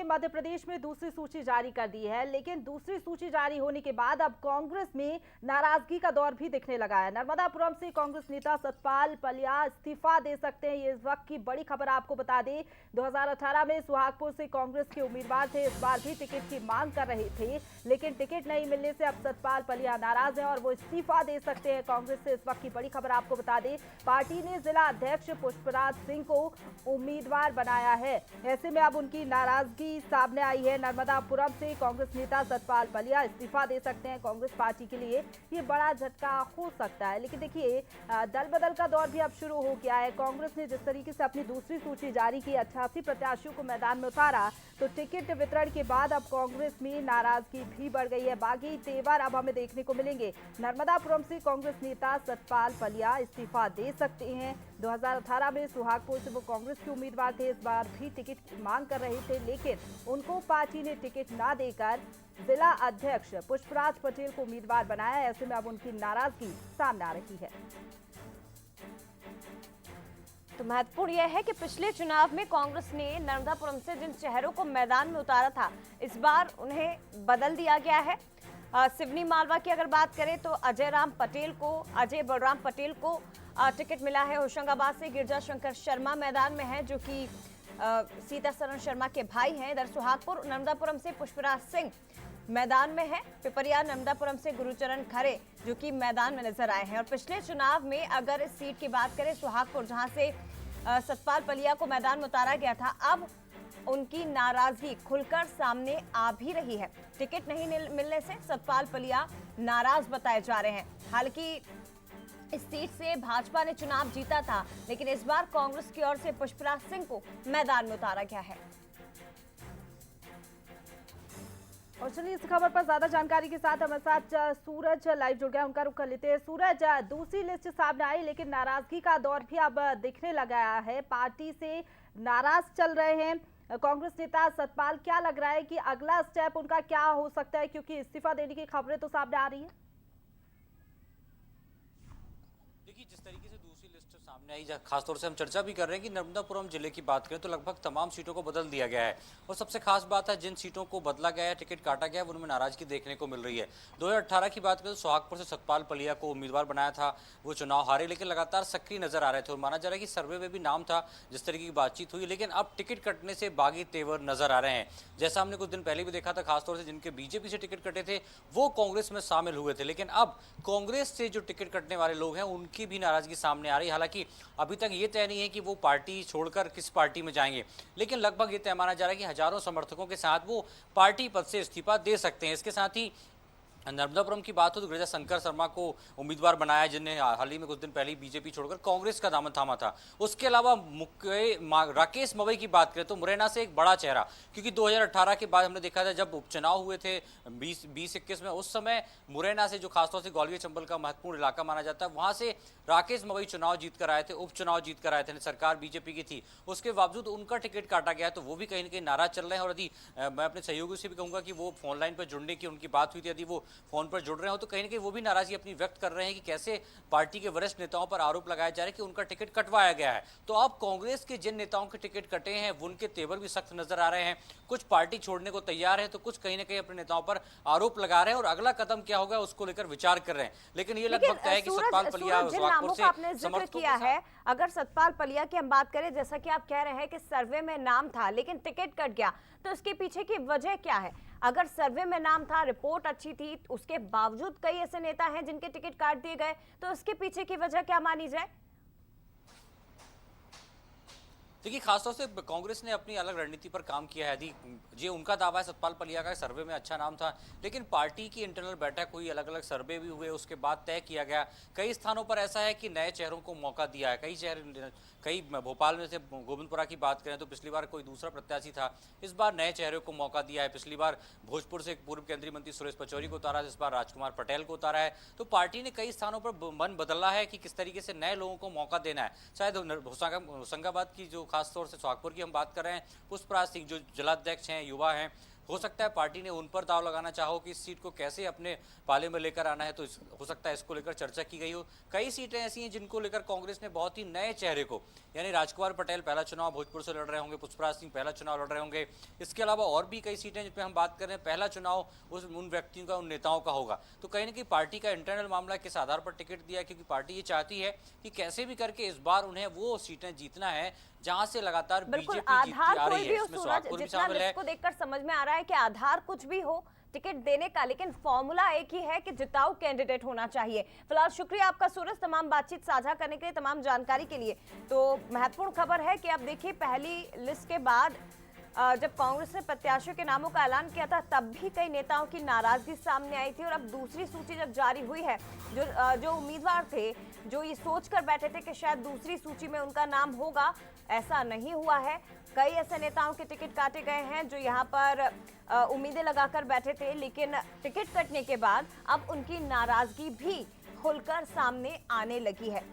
मध्य प्रदेश में दूसरी सूची जारी कर दी है, लेकिन दूसरी सूची जारी होने के बाद अब कांग्रेस में नाराजगी का दौर भी दिखने लगा है। नर्मदापुरम से कांग्रेस नेता सतपाल पलिया इस्तीफा दे सकते हैं, ये इस वक्त की बड़ी खबर। आपको बता दें 2018 में सुहागपुर से कांग्रेस के उम्मीदवार थे, इस बार भी टिकट की मांग कर रहे थे, लेकिन टिकट नहीं मिलने से अब सतपाल पलिया नाराज है और वो इस्तीफा दे सकते हैं कांग्रेस से। इस वक्त की बड़ी खबर आपको बता दें, पार्टी ने जिला अध्यक्ष पुष्पराज सिंह को उम्मीदवार बनाया है, ऐसे में अब उनकी नाराजगी सामने आई है। नर्मदापुरम से कांग्रेस नेता सतपाल पलिया इस्तीफा दे सकते हैं, कांग्रेस पार्टी के लिए ये बड़ा झटका हो सकता है। लेकिन देखिए दल बदल का दौर भी अब शुरू हो गया है। कांग्रेस ने जिस तरीके से अपनी दूसरी सूची जारी की, 88 प्रत्याशियों को मैदान में उतारा, तो टिकट वितरण के बाद अब कांग्रेस में नाराजगी भी बढ़ गई है। बागी तेवर अब हमें देखने को मिलेंगे। नर्मदापुरम से कांग्रेस नेता सतपाल पलिया इस्तीफा दे सकते हैं। 2018 में सुहागपुर से वो कांग्रेस के उम्मीदवार थे, इस बार भी टिकट की मांग कर रहे थे, लेकिन उनको पार्टी ने टिकट ना देकर जिला अध्यक्ष पुष्पराज पटेल को उम्मीदवार बनाया। ऐसे में अब उनकी नाराजगी सामने आ रही है। तो महत्वपूर्ण यह है कि पिछले चुनाव में कांग्रेस ने नर्मदापुरम से जिन चेहरों को मैदान में उतारा था, इस बार उन्हें बदल दिया गया है। सिवनी मालवा की अगर बात करें तो अजय बलराम पटेल को टिकट मिला है। होशंगाबाद से गिरजा शंकर शर्मा मैदान में है, जो कि सीतासरण शर्मा के भाई हैं। इधर सुहागपुर नर्मदापुरम से पुष्पराज सिंह मैदान में है। पिपरिया नर्मदापुरम से गुरुचरण खरे जो कि मैदान में नजर आए हैं। और पिछले चुनाव में अगर इस सीट की बात करें, सुहागपुर जहां से सतपाल पलिया को मैदान में उतारा गया था, अब उनकी नाराजगी खुलकर सामने आ भी रही है। टिकट नहीं मिलने से सतपाल पलिया नाराज बताए जा रहे हैं। हालांकि इस सीट से भाजपा ने चुनाव जीता था, लेकिन इस बार कांग्रेस की ओर से पुष्पराज सिंह को मैदान में उतारा गया है। और चलिए इस खबर पर ज्यादा जानकारी के साथ हमारे साथ सूरज लाइव जुड़ गया, उनका रुख कर लेते हैं। सूरज, दूसरी लिस्ट सामने आई, लेकिन नाराजगी का दौर भी अब दिखने लगा है। पार्टी से नाराज चल रहे हैं कांग्रेस नेता सतपाल, क्या लग रहा है कि अगला स्टेप उनका क्या हो सकता है, क्योंकि इस्तीफा देने की खबरें तो सामने आ रही है। देखिए, जिस तरीके से दूसरी लिस्ट सामने आई, खासतौर से हम चर्चा भी कर रहे हैं कि नर्मदापुरम जिले की बात करें तो लगभग तमाम सीटों को बदल दिया गया है। और सबसे खास बात है, जिन सीटों को बदला गया है, टिकट काटा गया है, उनमें नाराजगी देखने को मिल रही है। 2018 की बात करें तो सुहागपुर से सतपाल पलिया को उम्मीदवार बनाया था, वो चुनाव हारे, लेकिन लगातार सक्रिय नजर आ रहे थे और माना जा रहा है कि सर्वे में भी नाम था, जिस तरीके की बातचीत हुई। लेकिन अब टिकट कटने से बागी तेवर नजर आ रहे हैं। जैसा हमने कुछ दिन पहले भी देखा था, खासतौर से जिनके बीजेपी से टिकट कटे थे वो कांग्रेस में शामिल हुए थे, लेकिन अब कांग्रेस से जो टिकट कटने वाले लोग हैं उनकी भी नाराजगी सामने आ रही है। हालांकि अभी तक ये तय नहीं है कि वो पार्टी छोड़कर किस पार्टी में जाएंगे, लेकिन लगभग ये तय माना जा रहा है कि हजारों समर्थकों के साथ वो पार्टी पद से इस्तीफा दे सकते हैं। इसके साथ ही नर्मदापुरम की बात हो तो गिरजा शंकर शर्मा को उम्मीदवार बनाया, जिन्हें हाल ही में कुछ दिन पहले बीजेपी छोड़कर कांग्रेस का दामन थामा था। उसके अलावा राकेश मवई की बात करें तो मुरैना से एक बड़ा चेहरा, क्योंकि 2018 के बाद हमने देखा था जब उपचुनाव हुए थे 2021 में, उस समय मुरैना से, जो खासतौर से ग्वालियर चंबल का महत्वपूर्ण इलाका माना जाता है, वहां से राकेश मवई चुनाव जीत कर आए थे, उपचुनाव जीत कर आए थे। सरकार बीजेपी की थी, उसके बावजूद उनका टिकट काटा गया, तो वो भी कहीं ना कहीं नाराज चल रहे हैं। और यदि मैं अपने सहयोगियों से भी कहूंगा कि वो फोन लाइन पर जुड़ने की उनकी बात हुई थी, यदि वो फोन पर जुड़ रहे हो तो कहीं ना कहीं वो भी नाराजगी अपनी व्यक्त कर रहे हैं कि कैसे पार्टी के वरिष्ठ नेताओं पर आरोप लगाया जा रहा है कि उनका टिकट कटवाया गया है। तो अब कांग्रेस के जिन नेताओं के टिकट कटे हैं उनके तेवर भी सख्त नजर आ रहे हैं। कुछ पार्टी छोड़ने को तैयार है, तो कुछ कहीं ना कहीं अपने नेताओं पर आरोप लगा रहे हैं और अगला कदम क्या होगा उसको लेकर विचार कर रहे हैं। लेकिन ये लगभग तय है कि सतपाल पलिया आपने जिक्र किया है, अगर सतपाल पलिया की हम बात करें, जैसा कि आप कह रहे हैं कि सर्वे में नाम था लेकिन टिकट कट गया, तो इसके पीछे की वजह क्या है? अगर सर्वे में नाम था, रिपोर्ट अच्छी थी, उसके बावजूद कई ऐसे नेता हैं जिनके टिकट काट दिए गए, तो इसके पीछे की वजह क्या मानी जाए? देखिए, खासतौर से कांग्रेस ने अपनी अलग रणनीति पर काम किया है। यदि ये उनका दावा है सतपाल पलिया का सर्वे में अच्छा नाम था, लेकिन पार्टी की इंटरनल बैठक हुई, अलग अलग सर्वे भी हुए, उसके बाद तय किया गया। कई स्थानों पर ऐसा है कि नए चेहरों को मौका दिया है। कई भोपाल में से गोविंदपुरा की बात करें तो पिछली बार कोई दूसरा प्रत्याशी था, इस बार नए चेहरे को मौका दिया है। पिछली बार भोजपुर से पूर्व केंद्रीय मंत्री सुरेश पचौरी को उतारा, इस बार राजकुमार पटेल को उतारा है। तो पार्टी ने कई स्थानों पर मन बदला है कि किस तरीके से नए लोगों को मौका देना है। शायद होशंगाबाद की जो खासतौर से सुहागपुर की हम बात कर रहे हैं, पुष्पराज सिंह जो जिलाध्यक्ष हैं, युवा हैं, हो सकता है पार्टी ने उन पर दाव लगाना चाहो कि इस सीट को कैसे अपने पाले में लेकर आना है, तो हो सकता है इसको लेकर चर्चा की गई हो। कई सीटें ऐसी हैं जिनको लेकर कांग्रेस ने बहुत ही नए चेहरे को, यानी राजकुमार पटेल पहला चुनाव भोजपुर से लड़ रहे होंगे, पुष्पराज सिंह पहला चुनाव लड़ रहे होंगे, इसके अलावा और भी कई सीटें जिन पर हम बात कर रहे हैं पहला चुनाव उन व्यक्तियों का, उन नेताओं का होगा। तो कहीं ना कहीं पार्टी का इंटरनल मामला किस आधार पर टिकट दिया, क्योंकि पार्टी ये चाहती है कि कैसे भी करके इस बार उन्हें वो सीटें जीतना है जहां से लगातार बिल्कुल बीजेपी जीतती आधार आ कोई रही भी है। हो इसमें सूरज, सुहागपुर भी जितना शामिल है। लिस्ट को देखकर समझ में आ रहा है कि आधार कुछ भी हो टिकट देने का, लेकिन फॉर्मूला एक ही है कि जिताऊ कैंडिडेट होना चाहिए। फिलहाल शुक्रिया आपका सूरज, तमाम बातचीत साझा करने के लिए, तमाम जानकारी के लिए। तो महत्वपूर्ण खबर है कि अब देखिए पहली लिस्ट के बाद जब कांग्रेस ने प्रत्याशियों के नामों का ऐलान किया था तब भी कई नेताओं की नाराजगी सामने आई थी, और अब दूसरी सूची जब जारी हुई है, जो उम्मीदवार थे जो ये सोच कर बैठे थे कि शायद दूसरी सूची में उनका नाम होगा, ऐसा नहीं हुआ है। कई ऐसे नेताओं के टिकट काटे गए हैं जो यहाँ पर उम्मीदें लगाकर बैठे थे, लेकिन टिकट कटने के बाद अब उनकी नाराजगी भी खुलकर सामने आने लगी है।